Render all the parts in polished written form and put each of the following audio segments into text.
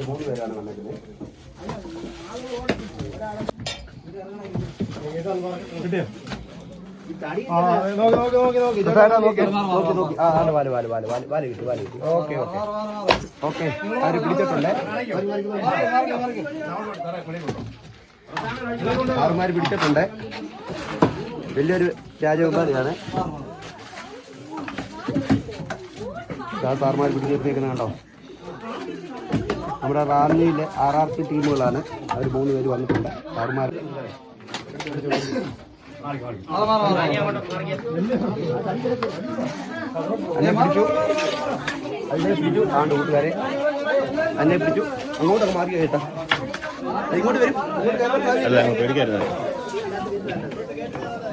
മൂന്ന് പേരാണ് വന്നിരിക്കുന്നത്. ഓക്കെ ആര് പിടിച്ചിട്ടുണ്ട്? സാറുമാര് പിടിച്ചിട്ടുണ്ട്. വലിയൊരു രാജകുമാരിയാണ് സാറുമാർ പിടിച്ചെടുത്തേക്കുന്നത് കണ്ടോ. നമ്മുടെ റാന്നിയിലെ RRC ടീമുകളാണ് അവർ 3 പേര് വന്നിട്ടുണ്ട്. സാറുമാർ എന്നെ പിടിച്ചു, അതിനെ പിടിച്ചു. ആണ്ട് കൂട്ടുകാരെ എന്നെ പിടിച്ചു. അങ്ങോട്ടൊക്കെ മാറി കേട്ടോ. ഇങ്ങോട്ട് വരും.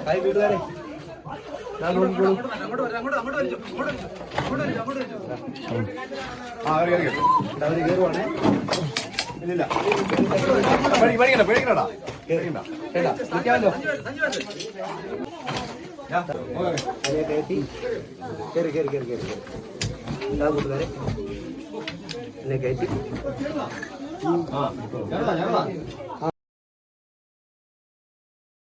ഹായ് കൂട്ടുകാരെ, ഞാൻ നോക്കിക്കോളൂ. അവര് കയറുവാണേ. ഇല്ലില്ല പേടിക്കണടാ, നിൽക്കാമല്ലോ. കയറി കൂട്ടുകാരെ എന്നെ കയറ്റി.